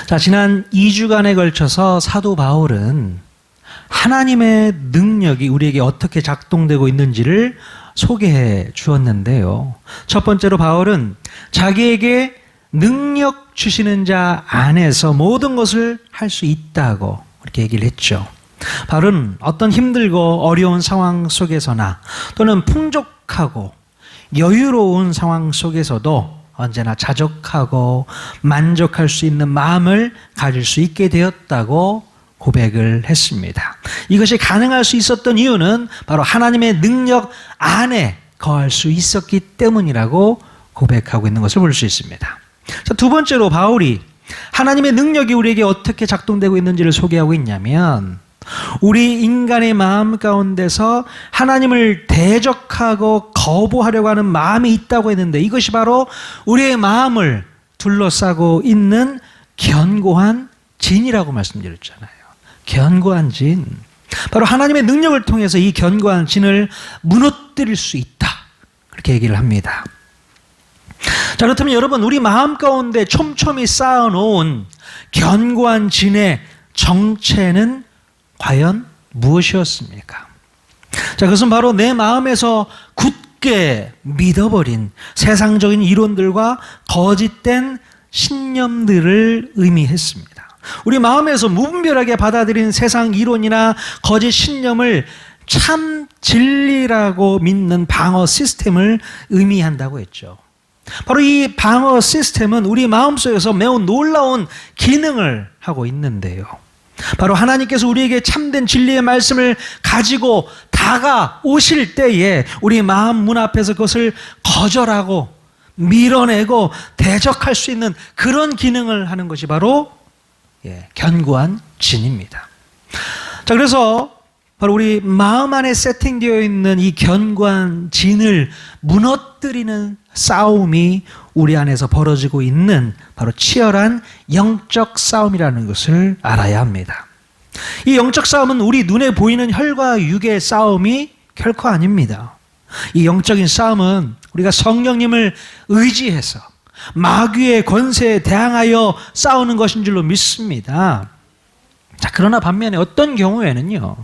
자, 지난 2주간에 걸쳐서 사도 바울은 하나님의 능력이 우리에게 어떻게 작동되고 있는지를 소개해 주었는데요. 첫 번째로 바울은 자기에게 능력 주시는 자 안에서 모든 것을 할 수 있다고 이렇게 얘기를 했죠. 바울은 어떤 힘들고 어려운 상황 속에서나 또는 풍족하고 여유로운 상황 속에서도 언제나 자족하고 만족할 수 있는 마음을 가질 수 있게 되었다고 고백을 했습니다. 이것이 가능할 수 있었던 이유는 바로 하나님의 능력 안에 거할 수 있었기 때문이라고 고백하고 있는 것을 볼 수 있습니다. 자, 두 번째로 바울이 하나님의 능력이 우리에게 어떻게 작동되고 있는지를 소개하고 있냐면, 우리 인간의 마음 가운데서 하나님을 대적하고 거부하려고 하는 마음이 있다고 했는데, 이것이 바로 우리의 마음을 둘러싸고 있는 견고한 진이라고 말씀드렸잖아요. 견고한 진. 바로 하나님의 능력을 통해서 이 견고한 진을 무너뜨릴 수 있다, 그렇게 얘기를 합니다. 자, 그렇다면 여러분, 우리 마음 가운데 촘촘히 쌓아놓은 견고한 진의 정체는 과연 무엇이었습니까? 자, 그것은 바로 내 마음에서 굳게 믿어버린 세상적인 이론들과 거짓된 신념들을 의미했습니다. 우리 마음에서 무분별하게 받아들인 세상 이론이나 거짓 신념을 참 진리라고 믿는 방어 시스템을 의미한다고 했죠. 바로 이 방어 시스템은 우리 마음속에서 매우 놀라운 기능을 하고 있는데요. 바로 하나님께서 우리에게 참된 진리의 말씀을 가지고 다가오실 때에 우리 마음 문 앞에서 그것을 거절하고 밀어내고 대적할 수 있는 그런 기능을 하는 것이 바로 견고한 진입니다. 자, 그래서 바로 우리 마음 안에 세팅되어 있는 이 견고한 진을 무너뜨리는 싸움이 우리 안에서 벌어지고 있는 바로 치열한 영적 싸움이라는 것을 알아야 합니다. 이 영적 싸움은 우리 눈에 보이는 혈과 육의 싸움이 결코 아닙니다. 이 영적인 싸움은 우리가 성령님을 의지해서 마귀의 권세에 대항하여 싸우는 것인 줄로 믿습니다. 자, 그러나 반면에 어떤 경우에는요,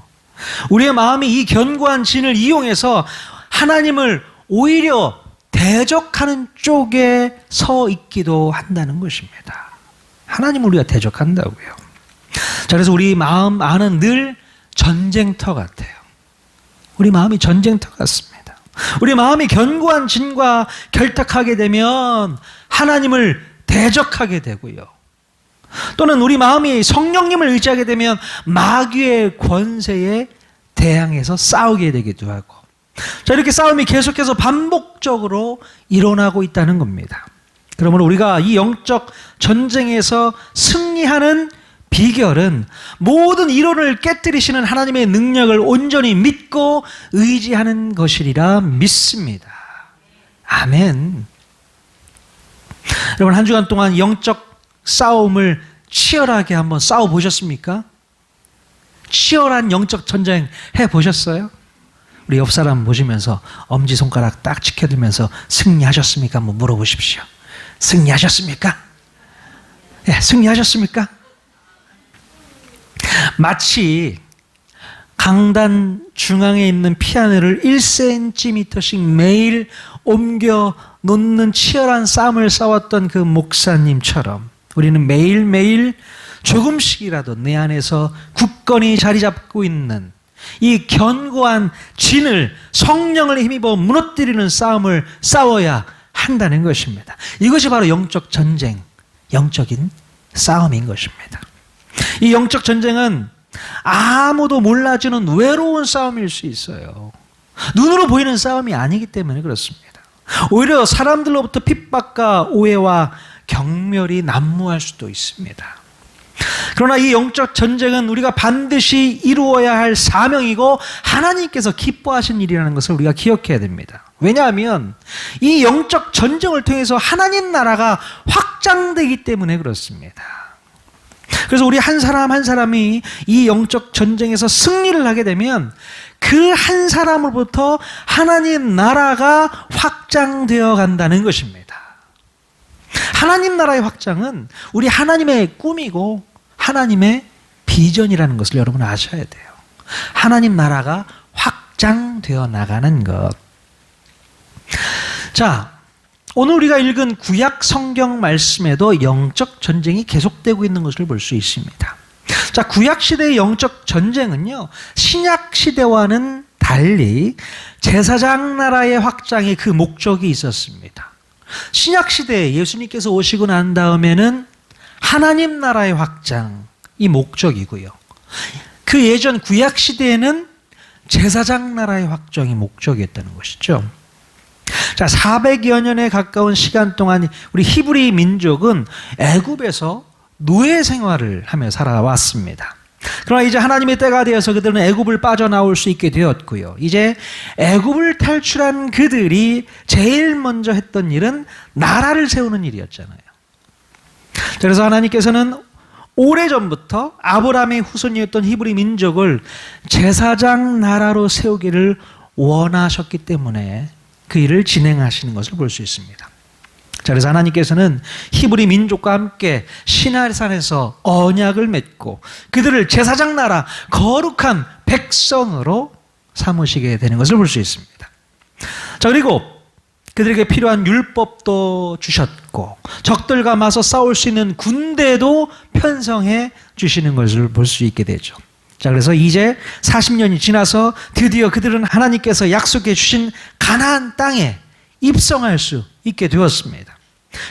우리의 마음이 이 견고한 진을 이용해서 하나님을 오히려 대적하는 쪽에 서 있기도 한다는 것입니다. 하나님을 우리가 대적한다고요. 자, 그래서 우리 마음 안은 늘 전쟁터 같아요. 우리 마음이 전쟁터 같습니다. 우리 마음이 견고한 진과 결탁하게 되면 하나님을 대적하게 되고요. 또는 우리 마음이 성령님을 의지하게 되면 마귀의 권세에 대항해서 싸우게 되기도 하고, 자, 이렇게 싸움이 계속해서 반복적으로 일어나고 있다는 겁니다. 그러므로 우리가 이 영적 전쟁에서 승리하는 비결은 모든 이론을 깨뜨리시는 하나님의 능력을 온전히 믿고 의지하는 것이리라 믿습니다. 아멘. 여러분, 한 주간 동안 영적 싸움을 치열하게 한번 싸워보셨습니까? 치열한 영적 전쟁 해보셨어요? 우리 옆 사람 보시면서 엄지손가락 딱 지켜들면서 승리하셨습니까? 한번 물어보십시오. 승리하셨습니까? 예, 승리하셨습니까? 마치 강단 중앙에 있는 피아노를 1cm씩 매일 옮겨 놓는 치열한 싸움을 싸웠던 그 목사님처럼 우리는 매일매일 조금씩이라도 내 안에서 굳건히 자리 잡고 있는 이 견고한 진을 성령을 힘입어 무너뜨리는 싸움을 싸워야 한다는 것입니다. 이것이 바로 영적 전쟁, 영적인 싸움인 것입니다. 이 영적 전쟁은 아무도 몰라주는 외로운 싸움일 수 있어요. 눈으로 보이는 싸움이 아니기 때문에 그렇습니다. 오히려 사람들로부터 핍박과 오해와 경멸이 난무할 수도 있습니다. 그러나 이 영적 전쟁은 우리가 반드시 이루어야 할 사명이고 하나님께서 기뻐하신 일이라는 것을 우리가 기억해야 됩니다. 왜냐하면 이 영적 전쟁을 통해서 하나님 나라가 확장되기 때문에 그렇습니다. 그래서 우리 한 사람 한 사람이 이 영적 전쟁에서 승리를 하게 되면 그 한 사람으로부터 하나님 나라가 확장되어 간다는 것입니다. 하나님 나라의 확장은 우리 하나님의 꿈이고 하나님의 비전이라는 것을 여러분 아셔야 돼요. 하나님 나라가 확장되어 나가는 것. 자, 오늘 우리가 읽은 구약 성경 말씀에도 영적 전쟁이 계속되고 있는 것을 볼 수 있습니다. 자, 구약 시대의 영적 전쟁은요, 신약 시대와는 달리 제사장 나라의 확장에 그 목적이 있었습니다. 신약 시대에 예수님께서 오시고 난 다음에는 하나님 나라의 확장이 목적이고요. 그 예전 구약 시대에는 제사장 나라의 확장이 목적이었다는 것이죠. 자, 400여 년에 가까운 시간 동안 우리 히브리 민족은 애굽에서 노예 생활을 하며 살아왔습니다. 그러나 이제 하나님의 때가 되어서 그들은 애굽을 빠져나올 수 있게 되었고요. 이제 애굽을 탈출한 그들이 제일 먼저 했던 일은 나라를 세우는 일이었잖아요. 그래서 하나님께서는 오래전부터 아브라함의 후손이었던 히브리 민족을 제사장 나라로 세우기를 원하셨기 때문에 그 일을 진행하시는 것을 볼 수 있습니다. 자, 그래서 하나님께서는 히브리 민족과 함께 시나이산에서 언약을 맺고 그들을 제사장 나라 거룩한 백성으로 삼으시게 되는 것을 볼 수 있습니다. 자, 그리고 그들에게 필요한 율법도 주셨고 적들과 맞서 싸울 수 있는 군대도 편성해 주시는 것을 볼 수 있게 되죠. 자, 그래서 이제 40년이 지나서 드디어 그들은 하나님께서 약속해 주신 가나안 땅에 입성할 수 있게 되었습니다.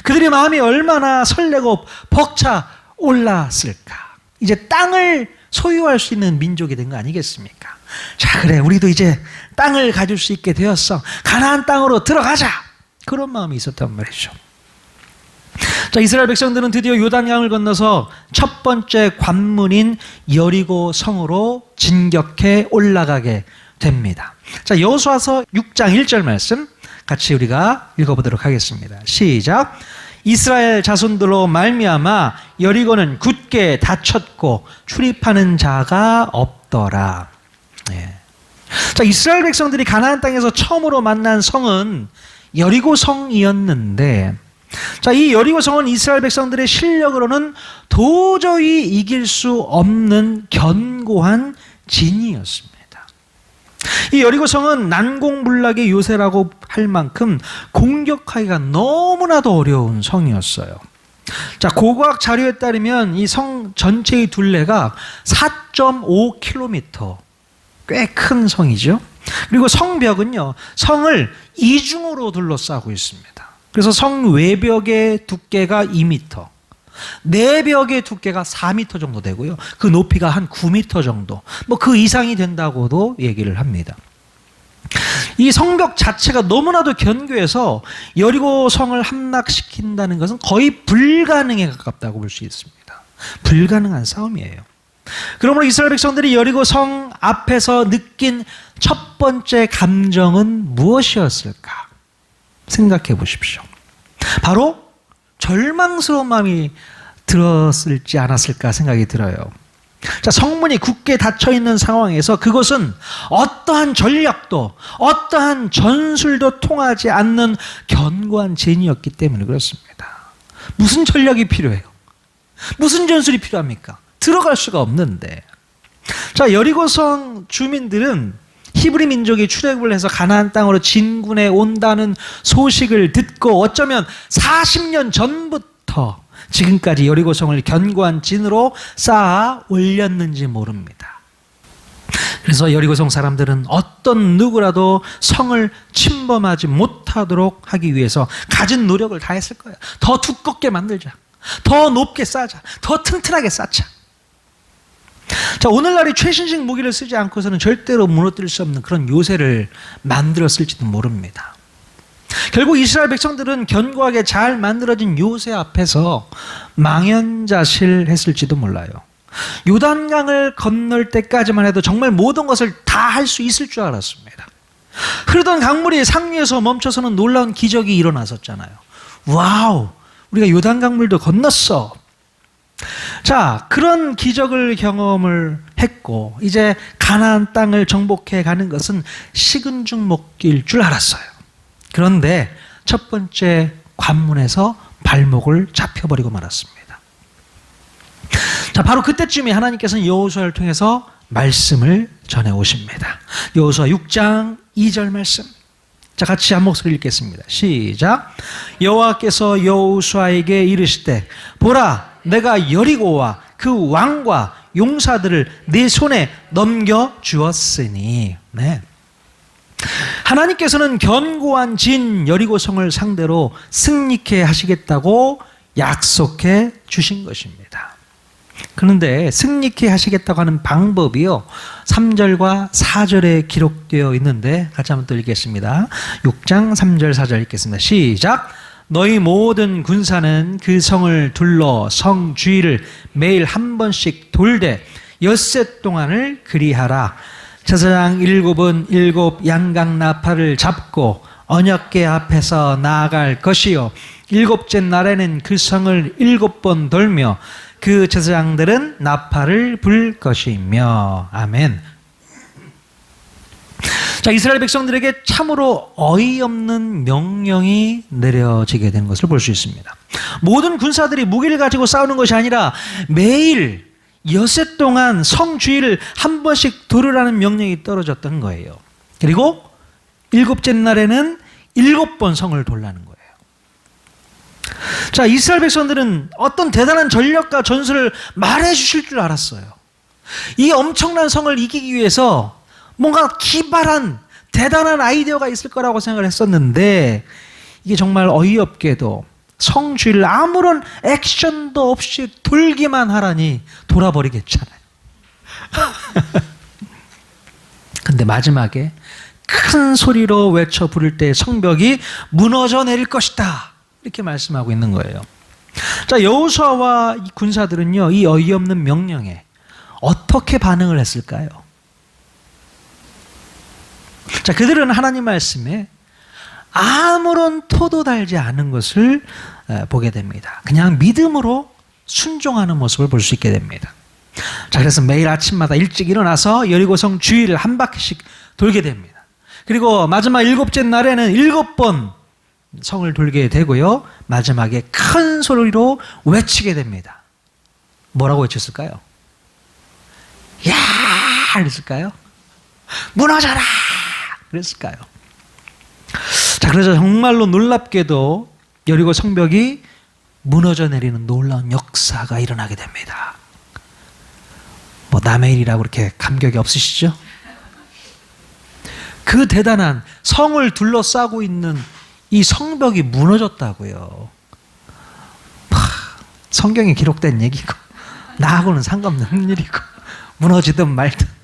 그들의 마음이 얼마나 설레고 벅차 올랐을까. 이제 땅을 소유할 수 있는 민족이 된 거 아니겠습니까? 자, 그래, 우리도 이제 땅을 가질 수 있게 되었어. 가나안 땅으로 들어가자. 그런 마음이 있었단 말이죠. 자, 이스라엘 백성들은 드디어 요단강을 건너서 첫 번째 관문인 여리고 성으로 진격해 올라가게 됩니다. 자, 여호수아서 6장 1절 말씀 같이 우리가 읽어보도록 하겠습니다. 시작. 이스라엘 자손들로 말미암아 여리고는 굳게 닫혔고 출입하는 자가 없더라. 네. 자, 이스라엘 백성들이 가나안 땅에서 처음으로 만난 성은 여리고 성이었는데, 자, 이 여리고 성은 이스라엘 백성들의 실력으로는 도저히 이길 수 없는 견고한 진이었습니다. 이 여리고 성은 난공불락의 요새라고 할 만큼 공격하기가 너무나도 어려운 성이었어요. 자, 고고학 자료에 따르면 이 성 전체의 둘레가 4.5km, 꽤 큰 성이죠. 그리고 성벽은요, 성을 이중으로 둘러싸고 있습니다. 그래서 성 외벽의 두께가 2m, 내벽의 두께가 4m 정도 되고요. 그 높이가 한 9m 정도, 뭐 그 이상이 된다고도 얘기를 합니다. 이 성벽 자체가 너무나도 견고해서 여리고 성을 함락시킨다는 것은 거의 불가능에 가깝다고 볼 수 있습니다. 불가능한 싸움이에요. 그러므로 이스라엘 백성들이 여리고 성 앞에서 느낀 첫 번째 감정은 무엇이었을까? 생각해 보십시오. 바로 절망스러운 마음이 들었을지 않았을까 생각이 들어요. 자, 성문이 굳게 닫혀 있는 상황에서 그것은 어떠한 전략도 어떠한 전술도 통하지 않는 견고한 진이었기 때문에 그렇습니다. 무슨 전략이 필요해요? 무슨 전술이 필요합니까? 들어갈 수가 없는데. 자, 여리고성 주민들은 히브리 민족이 출애굽을 해서 가나안 땅으로 진군해 온다는 소식을 듣고 어쩌면 40년 전부터 지금까지 여리고성을 견고한 진으로 쌓아 올렸는지 모릅니다. 그래서 여리고성 사람들은 어떤 누구라도 성을 침범하지 못하도록 하기 위해서 가진 노력을 다했을 거예요. 더 두껍게 만들자, 더 높게 쌓자, 더 튼튼하게 쌓자. 자, 오늘날의 최신식 무기를 쓰지 않고서는 절대로 무너뜨릴 수 없는 그런 요새를 만들었을지도 모릅니다. 결국 이스라엘 백성들은 견고하게 잘 만들어진 요새 앞에서 망연자실했을지도 몰라요. 요단강을 건널 때까지만 해도 정말 모든 것을 다 할 수 있을 줄 알았습니다. 흐르던 강물이 상류에서 멈춰서는 놀라운 기적이 일어났었잖아요. 와우, 우리가 요단강물도 건넜어. 자, 그런 기적을 경험을 했고 이제 가나안 땅을 정복해 가는 것은 식은 죽 먹기일 줄 알았어요. 그런데 첫 번째 관문에서 발목을 잡혀버리고 말았습니다. 자, 바로 그때쯤에 하나님께서는 여호수아를 통해서 말씀을 전해 오십니다. 여호수아 6장 2절 말씀. 자, 같이 한 목소리 읽겠습니다. 시작. 여호와께서 여호수아에게 이르시되 보라, 내가 여리고와 그 왕과 용사들을 네 손에 넘겨 주었으니. 네. 하나님께서는 견고한 진 여리고성을 상대로 승리케 하시겠다고 약속해 주신 것입니다. 그런데 승리케 하시겠다고 하는 방법이요, 3절과 4절에 기록되어 있는데 같이 한번 또 읽겠습니다. 6장 3절 4절 읽겠습니다. 시작. 너희 모든 군사는 그 성을 둘러 성 주위를 매일 한 번씩 돌되 엿새 동안을 그리하라. 제사장 7은 7 양각 나팔을 잡고 언약궤 앞에서 나아갈 것이요, 7째 날에는 그 성을 7번 돌며 그 제사장들은 나팔을 불 것이며. 아멘. 자, 이스라엘 백성들에게 참으로 어이없는 명령이 내려지게 되는 것을 볼 수 있습니다. 모든 군사들이 무기를 가지고 싸우는 것이 아니라 매일 엿새 동안 성 주위를 한 번씩 돌으라는 명령이 떨어졌던 거예요. 그리고 7째 날에는 7번 성을 돌라는 거예요. 자, 이스라엘 백성들은 어떤 대단한 전력과 전술을 말해 주실 줄 알았어요. 이 엄청난 성을 이기기 위해서 뭔가 기발한 대단한 아이디어가 있을 거라고 생각을 했었는데, 이게 정말 어이없게도 성 주위를 아무런 액션도 없이 돌기만 하라니 돌아버리겠잖아요. 근데 마지막에 큰 소리로 외쳐 부를 때 성벽이 무너져 내릴 것이다, 이렇게 말씀하고 있는 거예요. 자, 여호수아와 이 군사들은요, 이 어이없는 명령에 어떻게 반응을 했을까요? 자, 그들은 하나님 말씀에 아무런 토도 달지 않은 것을 보게 됩니다. 그냥 믿음으로 순종하는 모습을 볼 수 있게 됩니다. 자, 그래서 매일 아침마다 일찍 일어나서 여리고성 주위를 한 바퀴씩 돌게 됩니다. 그리고 마지막 7째 날에는 7번 성을 돌게 되고요, 마지막에 큰 소리로 외치게 됩니다. 뭐라고 외쳤을까요? 야! 그랬을까요? 무너져라! 그랬을까요? 자, 그래서 정말로 놀랍게도 여리고 성벽이 무너져 내리는 놀라운 역사가 일어나게 됩니다. 뭐 남의 일이라고 그렇게 감격이 없으시죠? 그 대단한 성을 둘러싸고 있는 이 성벽이 무너졌다고요. 성경에 기록된 얘기고 나하고는 상관없는 일이고 무너지든 말든.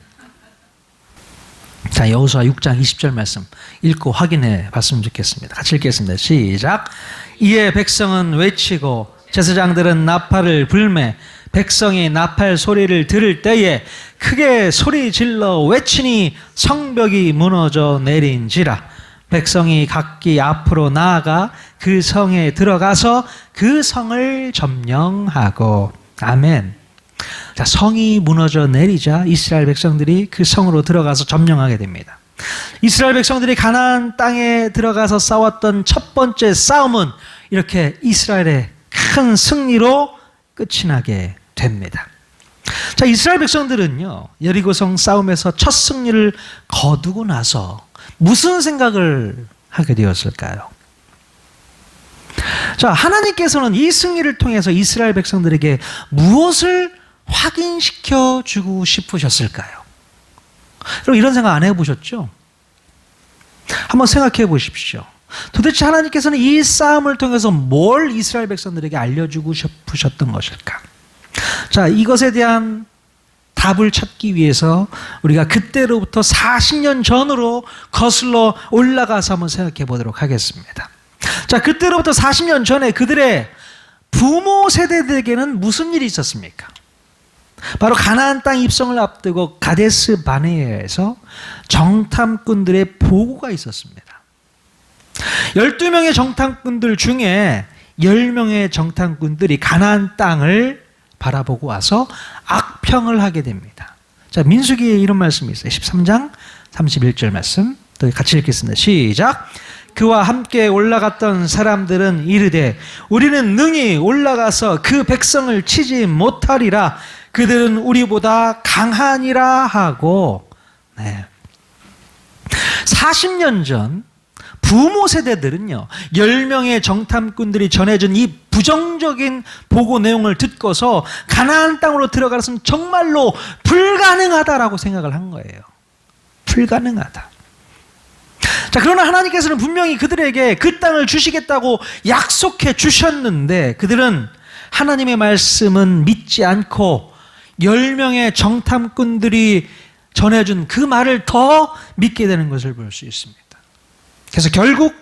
자, 여호수아 6장 20절 말씀 읽고 확인해 봤으면 좋겠습니다. 같이 읽겠습니다. 시작. 이에 백성은 외치고 제사장들은 나팔을 불매 백성이 나팔 소리를 들을 때에 크게 소리 질러 외치니 성벽이 무너져 내린지라. 백성이 각기 앞으로 나아가 그 성에 들어가서 그 성을 점령하고. 아멘. 자, 성이 무너져 내리자 이스라엘 백성들이 그 성으로 들어가서 점령하게 됩니다. 이스라엘 백성들이 가나안 땅에 들어가서 싸웠던 첫 번째 싸움은 이렇게 이스라엘의 큰 승리로 끝이 나게 됩니다. 자, 이스라엘 백성들은요, 여리고성 싸움에서 첫 승리를 거두고 나서 무슨 생각을 하게 되었을까요? 자, 하나님께서는 이 승리를 통해서 이스라엘 백성들에게 무엇을 확인시켜 주고 싶으셨을까요? 그럼 이런 생각 안 해보셨죠? 한번 생각해 보십시오. 도대체 하나님께서는 이 싸움을 통해서 뭘 이스라엘 백성들에게 알려주고 싶으셨던 것일까? 자, 이것에 대한 답을 찾기 위해서 우리가 그때로부터 40년 전으로 거슬러 올라가서 한번 생각해 보도록 하겠습니다. 자, 그때로부터 40년 전에 그들의 부모 세대들에게는 무슨 일이 있었습니까? 바로 가나안 땅 입성을 앞두고 가데스 바네아에서 정탐꾼들의 보고가 있었습니다. 12명의 정탐꾼들 중에 10명의 정탐꾼들이 가나안 땅을 바라보고 와서 악평을 하게 됩니다. 자, 민수기에 이런 말씀이 있어요. 13장 31절 말씀 또 같이 읽겠습니다. 시작. 그와 함께 올라갔던 사람들은 이르되 우리는 능히 올라가서 그 백성을 치지 못하리라. 그들은 우리보다 강하니라 하고. 40년 전 부모 세대들은요, 10명의 정탐꾼들이 전해준 이 부정적인 보고 내용을 듣고서 가나안 땅으로 들어가는 것은 정말로 불가능하다라고 생각을 한 거예요. 불가능하다. 자, 그러나 하나님께서는 분명히 그들에게 그 땅을 주시겠다고 약속해 주셨는데 그들은 하나님의 말씀은 믿지 않고 10명의 정탐꾼들이 전해준 그 말을 더 믿게 되는 것을 볼 수 있습니다. 그래서 결국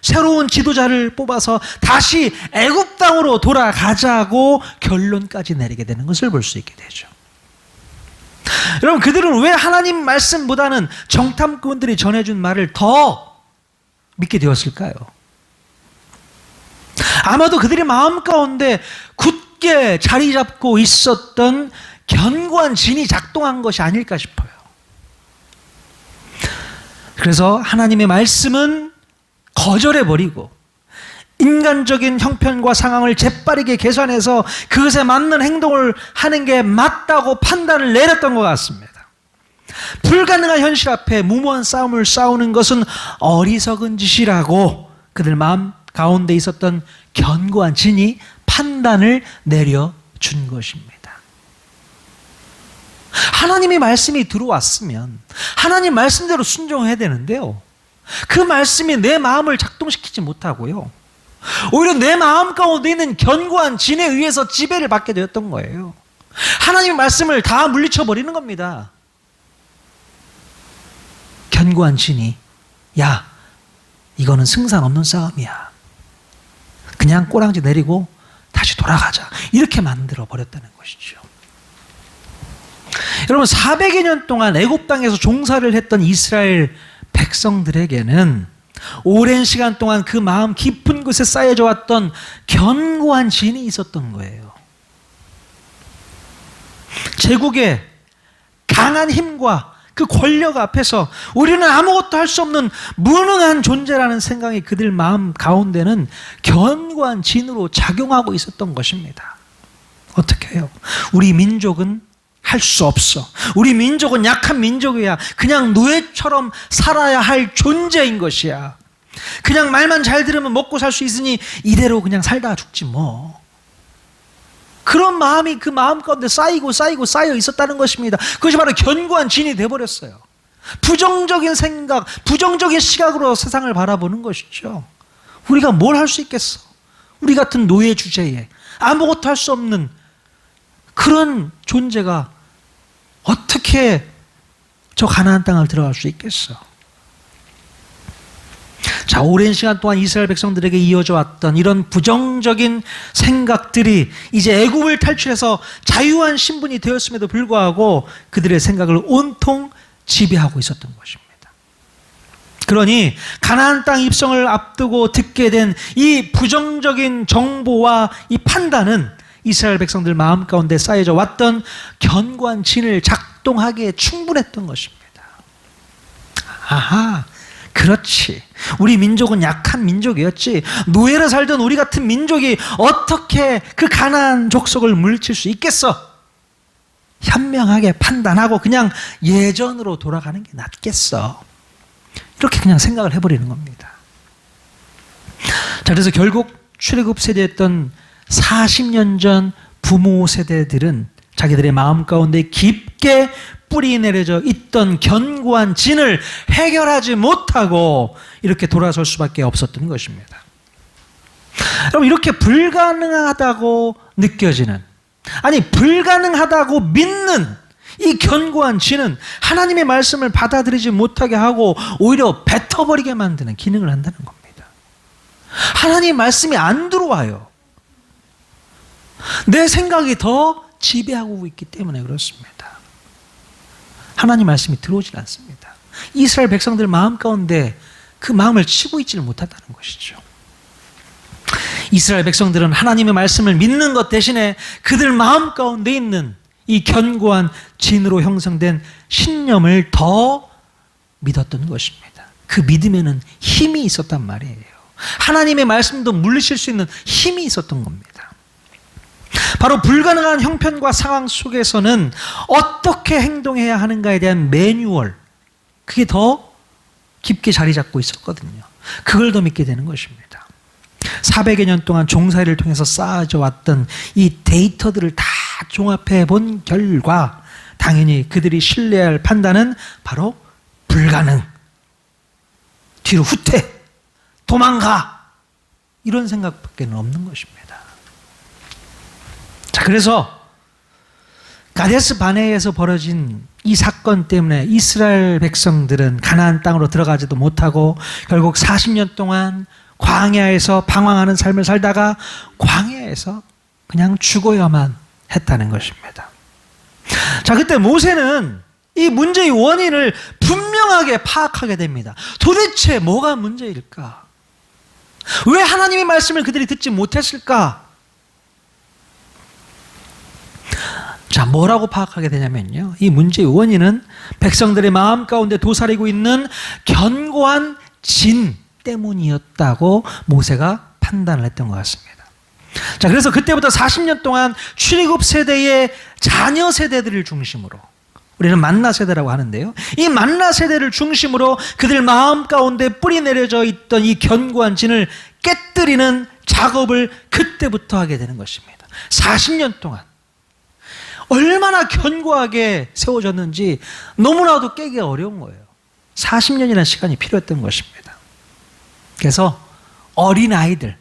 새로운 지도자를 뽑아서 다시 애굽 땅으로 돌아가자고 결론까지 내리게 되는 것을 볼 수 있게 되죠. 여러분, 그들은 왜 하나님 말씀보다는 정탐꾼들이 전해준 말을 더 믿게 되었을까요? 아마도 그들의 마음 가운데 굳게 자리 잡고 있었던 견고한 진이 작동한 것이 아닐까 싶어요. 그래서 하나님의 말씀은 거절해버리고 인간적인 형편과 상황을 재빠르게 계산해서 그것에 맞는 행동을 하는 게 맞다고 판단을 내렸던 것 같습니다. 불가능한 현실 앞에 무모한 싸움을 싸우는 것은 어리석은 짓이라고 그들 마음 가운데 있었던 견고한 진이 판단을 내려준 것입니다. 하나님의 말씀이 들어왔으면 하나님 말씀대로 순종해야 되는데요, 그 말씀이 내 마음을 작동시키지 못하고요, 오히려 내 마음 가운데 있는 견고한 진에 의해서 지배를 받게 되었던 거예요. 하나님의 말씀을 다 물리쳐버리는 겁니다. 견고한 진이, 야, 이거는 승산 없는 싸움이야, 그냥 꼬랑지 내리고 다시 돌아가자, 이렇게 만들어 버렸다는 것이죠. 여러분, 400여 년 동안 애굽 땅에서 종사를 했던 이스라엘 백성들에게는 오랜 시간 동안 그 마음 깊은 곳에 쌓여져 왔던 견고한 진이 있었던 거예요. 제국의 강한 힘과 그 권력 앞에서 우리는 아무것도 할 수 없는 무능한 존재라는 생각이 그들 마음 가운데는 견고한 진으로 작용하고 있었던 것입니다. 어떻게 해요? 우리 민족은 할 수 없어. 우리 민족은 약한 민족이야. 그냥 노예처럼 살아야 할 존재인 것이야. 그냥 말만 잘 들으면 먹고 살 수 있으니 이대로 그냥 살다가 죽지 뭐. 그런 마음이 그 마음 가운데 쌓이고 쌓여 있었다는 것입니다. 그것이 바로 견고한 진이 되어버렸어요. 부정적인 생각, 부정적인 시각으로 세상을 바라보는 것이죠. 우리가 뭘 할 수 있겠어? 우리 같은 노예 주제에 아무것도 할 수 없는 그런 존재가 어떻게 저 가나안 땅을 들어갈 수 있겠어? 자, 오랜 시간 동안 이스라엘 백성들에게 이어져 왔던 이런 부정적인 생각들이 이제 애굽을 탈출해서 자유한 신분이 되었음에도 불구하고 그들의 생각을 온통 지배하고 있었던 것입니다. 그러니 가나안 땅 입성을 앞두고 듣게 된 이 부정적인 정보와 이 판단은 이스라엘 백성들 마음 가운데 쌓여져 왔던 견고한 진을 작동하기에 충분했던 것입니다. 아하, 그렇지. 우리 민족은 약한 민족이었지. 노예로 살던 우리 같은 민족이 어떻게 그 가나안 족속을 물리칠 수 있겠어? 현명하게 판단하고 그냥 예전으로 돌아가는 게 낫겠어. 이렇게 그냥 생각을 해버리는 겁니다. 자, 그래서 결국 출애굽 세대였던 40년 전 부모 세대들은 자기들의 마음 가운데 깊게 뿌리 내려져 있던 견고한 진을 해결하지 못하고 이렇게 돌아설 수밖에 없었던 것입니다. 여러분, 이렇게 불가능하다고 느껴지는, 아니 불가능하다고 믿는 이 견고한 진은 하나님의 말씀을 받아들이지 못하게 하고 오히려 뱉어버리게 만드는 기능을 한다는 겁니다. 하나님의 말씀이 안 들어와요. 내 생각이 더 지배하고 있기 때문에 그렇습니다. 하나님 말씀이 들어오질 않습니다. 이스라엘 백성들 마음 가운데 그 마음을 치고 있지를 못한다는 것이죠. 이스라엘 백성들은 하나님의 말씀을 믿는 것 대신에 그들 마음 가운데 있는 이 견고한 진으로 형성된 신념을 더 믿었던 것입니다. 그 믿음에는 힘이 있었단 말이에요. 하나님의 말씀도 물리칠 수 있는 힘이 있었던 겁니다. 바로 불가능한 형편과 상황 속에서는 어떻게 행동해야 하는가에 대한 매뉴얼, 그게 더 깊게 자리 잡고 있었거든요. 그걸 더 믿게 되는 것입니다. 400여 년 동안 종살이를 통해서 쌓아져 왔던 이 데이터들을 다 종합해 본 결과 당연히 그들이 신뢰할 판단은 바로 불가능, 뒤로 후퇴, 도망가, 이런 생각밖에 없는 것입니다. 자, 그래서 가데스 바네에서 벌어진 이 사건 때문에 이스라엘 백성들은 가나안 땅으로 들어가지도 못하고 결국 40년 동안 광야에서 방황하는 삶을 살다가 광야에서 그냥 죽어야만 했다는 것입니다. 자, 그때 모세는 이 문제의 원인을 분명하게 파악하게 됩니다. 도대체 뭐가 문제일까? 왜 하나님의 말씀을 그들이 듣지 못했을까? 자, 뭐라고 파악하게 되냐면요, 이 문제의 원인은 백성들의 마음 가운데 도사리고 있는 견고한 진 때문이었다고 모세가 판단을 했던 것 같습니다. 자, 그래서 그때부터 40년 동안 출애굽 세대의 자녀 세대들을 중심으로, 우리는 만나 세대라고 하는데요, 이 만나 세대를 중심으로 그들 마음 가운데 뿌리 내려져 있던 이 견고한 진을 깨뜨리는 작업을 그때부터 하게 되는 것입니다. 40년 동안 얼마나 견고하게 세워졌는지 너무나도 깨기가 어려운 거예요. 40년이라는 시간이 필요했던 것입니다. 그래서 어린아이들,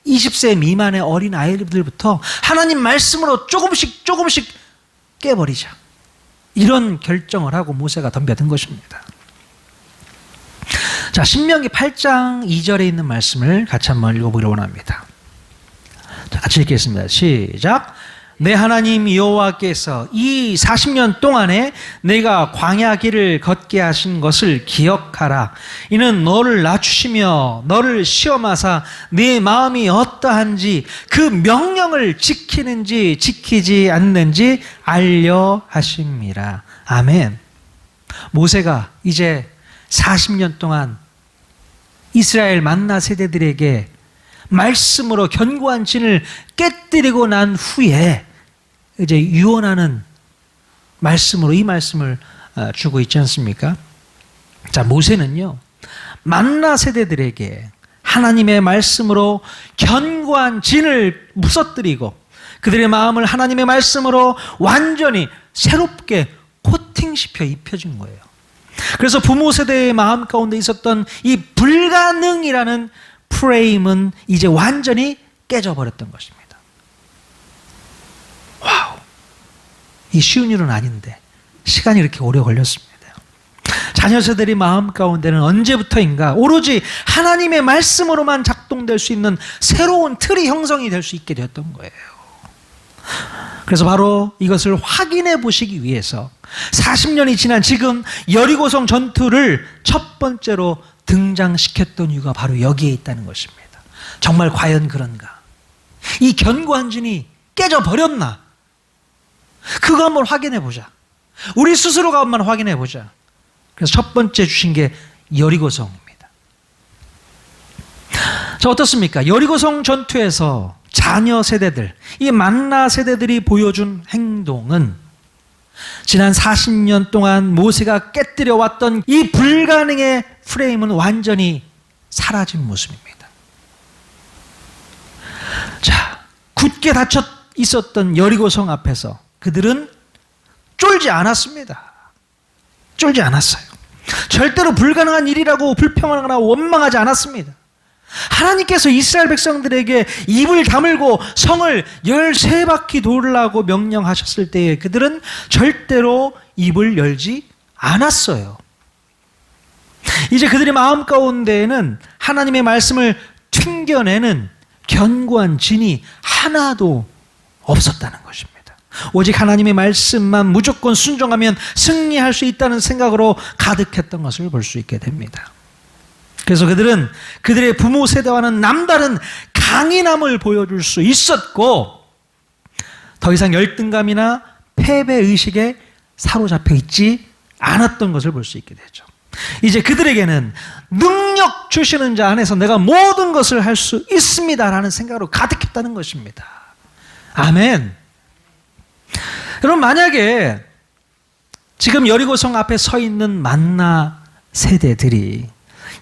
20세 미만의 어린아이들부터 하나님 말씀으로 조금씩 깨버리자, 이런 결정을 하고 모세가 덤벼든 것입니다. 자, 신명기 8장 2절에 있는 말씀을 같이 한번 읽어보기를 원합니다. 자, 같이 읽겠습니다. 시작. 내 하나님 여호와께서 이 40년 동안에 내가 광야 길을 걷게 하신 것을 기억하라. 이는 너를 낮추시며 너를 시험하사 네 마음이 어떠한지 그 명령을 지키는지 지키지 않는지 알려 하심이라. 아멘. 모세가 이제 40년 동안 이스라엘 만나 세대들에게 말씀으로 견고한 진을 깨뜨리고 난 후에 이제 유언하는 말씀으로 이 말씀을 주고 있지 않습니까? 자, 모세는요, 만나 세대들에게 하나님의 말씀으로 견고한 진을 부서뜨리고 그들의 마음을 하나님의 말씀으로 완전히 새롭게 코팅시켜 입혀준 거예요. 그래서 부모 세대의 마음 가운데 있었던 이 불가능이라는 프레임은 이제 완전히 깨져버렸던 것입니다. 와우, 이 쉬운 일은 아닌데 시간이 이렇게 오래 걸렸습니다. 자녀 세대의 마음 가운데는 언제부터인가 오로지 하나님의 말씀으로만 작동될 수 있는 새로운 틀이 형성이 될 수 있게 되었던 거예요. 그래서 바로 이것을 확인해 보시기 위해서 40년이 지난 지금 여리고성 전투를 첫 번째로 등장시켰던 이유가 바로 여기에 있다는 것입니다. 정말 과연 그런가? 이 견고한 진이 깨져버렸나? 그거 한번 확인해 보자. 우리 스스로가 한번 확인해 보자. 그래서 첫 번째 주신 게 여리고성입니다. 자, 어떻습니까? 여리고성 전투에서 자녀 세대들, 이 만나 세대들이 보여준 행동은 지난 40년 동안 모세가 깨뜨려 왔던 이 불가능의 프레임은 완전히 사라진 모습입니다. 자, 굳게 닫혀 있었던 여리고성 앞에서 그들은 쫄지 않았습니다. 쫄지 않았어요. 절대로 불가능한 일이라고 불평하거나 원망하지 않았습니다. 하나님께서 이스라엘 백성들에게 입을 다물고 성을 13바퀴 돌라고 명령하셨을 때에 그들은 절대로 입을 열지 않았어요. 이제 그들의 마음 가운데에는 하나님의 말씀을 튕겨내는 견고한 진이 하나도 없었다는 것입니다. 오직 하나님의 말씀만 무조건 순종하면 승리할 수 있다는 생각으로 가득했던 것을 볼 수 있게 됩니다. 그래서 그들은 그들의 부모 세대와는 남다른 강인함을 보여줄 수 있었고 더 이상 열등감이나 패배의식에 사로잡혀 있지 않았던 것을 볼 수 있게 되죠. 이제 그들에게는 능력 주시는 자 안에서 내가 모든 것을 할 수 있습니다라는 생각으로 가득했다는 것입니다. 아멘. 여러분, 만약에 지금 여리고성 앞에 서 있는 만나 세대들이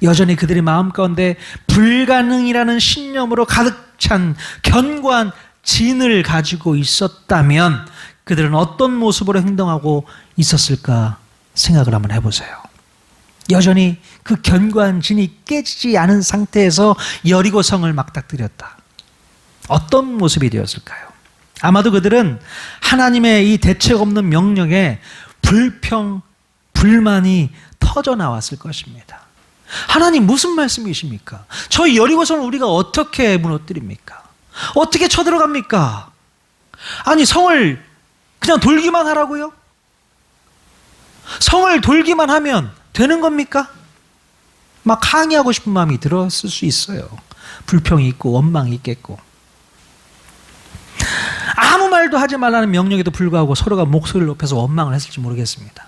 여전히 그들의 마음 가운데 불가능이라는 신념으로 가득 찬 견고한 진을 가지고 있었다면 그들은 어떤 모습으로 행동하고 있었을까 생각을 한번 해보세요. 여전히 그 견고한 진이 깨지지 않은 상태에서 여리고성을 맞닥뜨렸다. 어떤 모습이 되었을까요? 아마도 그들은 하나님의 이 대책 없는 명령에 불평, 불만이 터져 나왔을 것입니다. 하나님 무슨 말씀이십니까? 저희 여리고성을 우리가 어떻게 무너뜨립니까? 어떻게 쳐들어갑니까? 아니, 성을 그냥 돌기만 하라고요? 성을 돌기만 하면 되는 겁니까? 막 항의하고 싶은 마음이 들었을 수 있어요. 불평이 있고 원망이 있겠고. 아무 말도 하지 말라는 명령에도 불구하고 서로가 목소리를 높여서 원망을 했을지 모르겠습니다.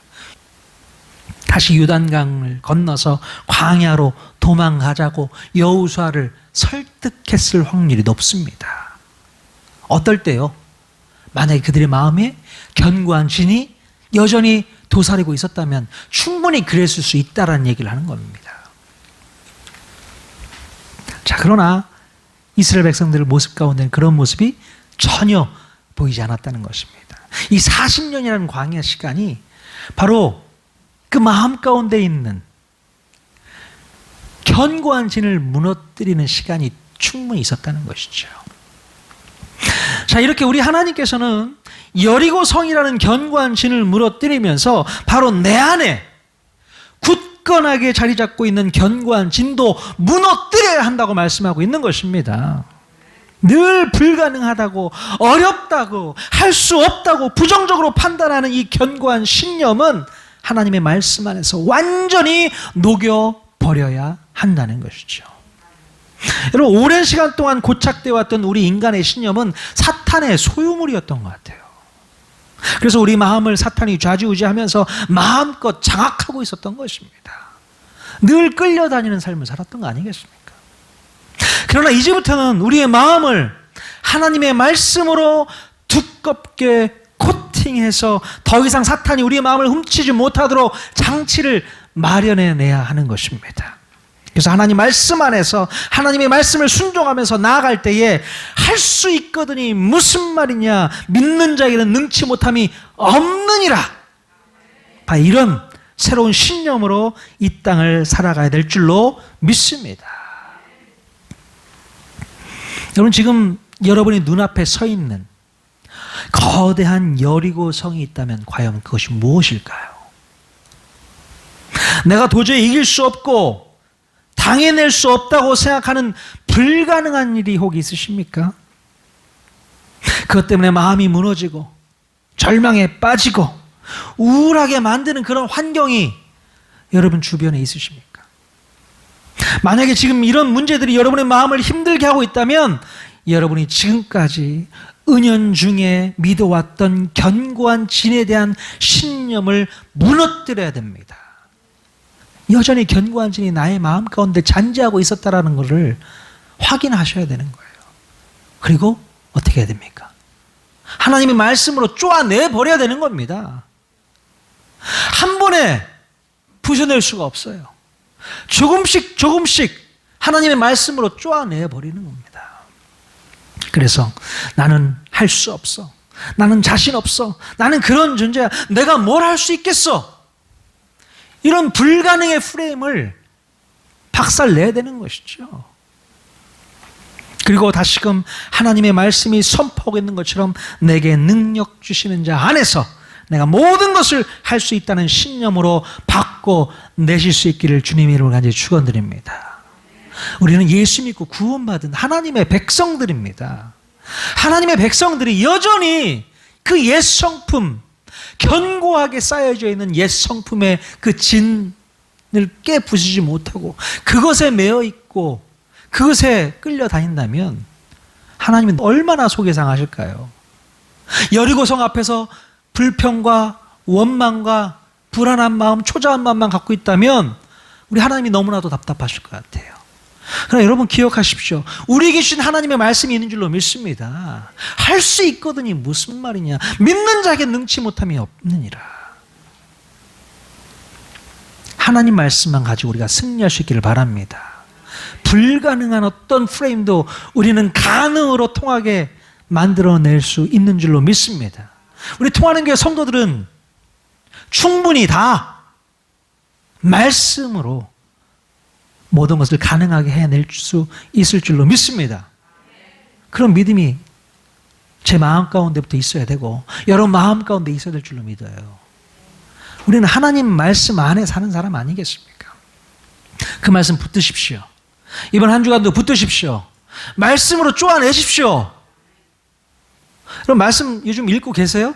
다시 요단강을 건너서 광야로 도망가자고 여호수아를 설득했을 확률이 높습니다. 어떨 때요? 만약에 그들의 마음에 견고한 진이 여전히 도사리고 있었다면 충분히 그랬을 수 있다라는 얘기를 하는 겁니다. 자, 그러나 이스라엘 백성들의 모습 가운데는 그런 모습이 전혀 보이지 않았다는 것입니다. 이 40년이라는 광야 시간이 바로 그 마음 가운데 있는 견고한 진을 무너뜨리는 시간이 충분히 있었다는 것이죠. 자, 이렇게 우리 하나님께서는 여리고성이라는 견고한 진을 무너뜨리면서 바로 내 안에 굳건하게 자리 잡고 있는 견고한 진도 무너뜨려야 한다고 말씀하고 있는 것입니다. 늘 불가능하다고, 어렵다고, 할 수 없다고 부정적으로 판단하는 이 견고한 신념은 하나님의 말씀 안에서 완전히 녹여버려야 한다는 것이죠. 여러분, 오랜 시간 동안 고착되어 왔던 우리 인간의 신념은 사탄의 소유물이었던 것 같아요. 그래서 우리 마음을 사탄이 좌지우지하면서 마음껏 장악하고 있었던 것입니다. 늘 끌려다니는 삶을 살았던 거 아니겠습니까? 그러나 이제부터는 우리의 마음을 하나님의 말씀으로 두껍게 코팅해서 더 이상 사탄이 우리의 마음을 훔치지 못하도록 장치를 마련해내야 하는 것입니다. 그래서 하나님 말씀 안에서 하나님의 말씀을 순종하면서 나아갈 때에 할 수 있거든이 무슨 말이냐, 믿는 자에게는 능치 못함이 없느니라. 이런 새로운 신념으로 이 땅을 살아가야 될 줄로 믿습니다. 여러분, 지금 여러분이 눈앞에 서 있는 거대한 여리고성이 있다면 과연 그것이 무엇일까요? 내가 도저히 이길 수 없고 당해낼 수 없다고 생각하는 불가능한 일이 혹 있으십니까? 그것 때문에 마음이 무너지고 절망에 빠지고 우울하게 만드는 그런 환경이 여러분 주변에 있으십니까? 만약에 지금 이런 문제들이 여러분의 마음을 힘들게 하고 있다면 여러분이 지금까지 은연중에 믿어왔던 견고한 진에 대한 신념을 무너뜨려야 됩니다. 여전히 견고한 진이 나의 마음 가운데 잔재하고 있었다는 것을 확인하셔야 되는 거예요. 그리고 어떻게 해야 됩니까? 하나님의 말씀으로 쪼아내버려야 되는 겁니다. 한 번에 부셔낼 수가 없어요. 조금씩 하나님의 말씀으로 쪼아내버리는 겁니다. 그래서 나는 할 수 없어. 나는 자신 없어. 나는 그런 존재야. 내가 뭘 할 수 있겠어? 이런 불가능의 프레임을 박살내야 되는 것이죠. 그리고 다시금 하나님의 말씀이 선포하고 있는 것처럼 내게 능력 주시는 자 안에서 내가 모든 것을 할 수 있다는 신념으로 바꿔내실 수 있기를 주님의 이름으로 간절히 축원드립니다. 우리는 예수 믿고 구원받은 하나님의 백성들입니다. 하나님의 백성들이 여전히 그 옛 성품, 견고하게 쌓여져 있는 옛 성품의 그 진을 깨부수지 못하고 그것에 매여 있고 그것에 끌려다닌다면 하나님은 얼마나 속이 상하실까요? 여리고성 앞에서 불평과 원망과 불안한 마음, 초조한 마음만 갖고 있다면 우리 하나님이 너무나도 답답하실 것 같아요. 그러나 여러분 기억하십시오. 우리에게 주신 하나님의 말씀이 있는 줄로 믿습니다. 할 수 있거든이 무슨 말이냐. 믿는 자에게 능치 못함이 없느니라. 하나님 말씀만 가지고 우리가 승리할 수 있기를 바랍니다. 불가능한 어떤 프레임도 우리는 가능으로 통하게 만들어낼 수 있는 줄로 믿습니다. 우리 통하는 교회 성도들은 충분히 다 말씀으로 모든 것을 가능하게 해낼 수 있을 줄로 믿습니다. 그런 믿음이 제 마음 가운데부터 있어야 되고 여러분 마음 가운데 있어야 될 줄로 믿어요. 우리는 하나님 말씀 안에 사는 사람 아니겠습니까? 그 말씀 붙드십시오. 이번 한 주간도 붙드십시오. 말씀으로 쪼아내십시오. 그럼 말씀 요즘 읽고 계세요?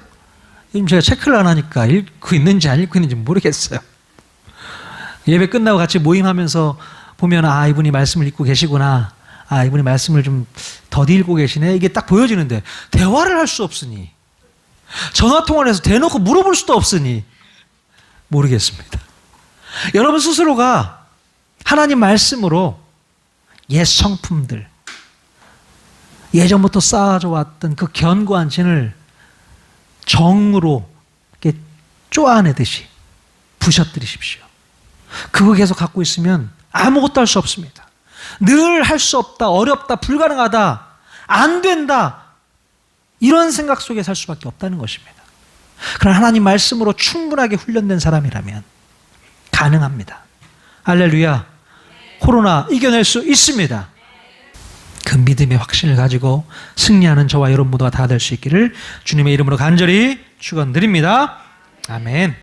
요즘 제가 체크를 안 하니까 읽고 있는지 안 읽고 있는지 모르겠어요. 예배 끝나고 같이 모임하면서 보면 이분이 말씀을 읽고 계시구나. 이분이 말씀을 좀 더디 읽고 계시네. 이게 딱 보여지는데 대화를 할 수 없으니 전화통화를 해서 대놓고 물어볼 수도 없으니 모르겠습니다. 여러분 스스로가 하나님 말씀으로 옛 성품들, 예전부터 쌓아져 왔던 그 견고한 진을 정으로 이렇게 쪼아내듯이 부셔뜨리십시오. 그거 계속 갖고 있으면 아무것도 할 수 없습니다. 늘 할 수 없다, 어렵다, 불가능하다, 안 된다 이런 생각 속에 살 수밖에 없다는 것입니다. 그러나 하나님 말씀으로 충분하게 훈련된 사람이라면 가능합니다. 할렐루야. 코로나 이겨낼 수 있습니다. 그 믿음의 확신을 가지고 승리하는 저와 여러분 모두가 다 될 수 있기를 주님의 이름으로 간절히 축원드립니다. 아멘.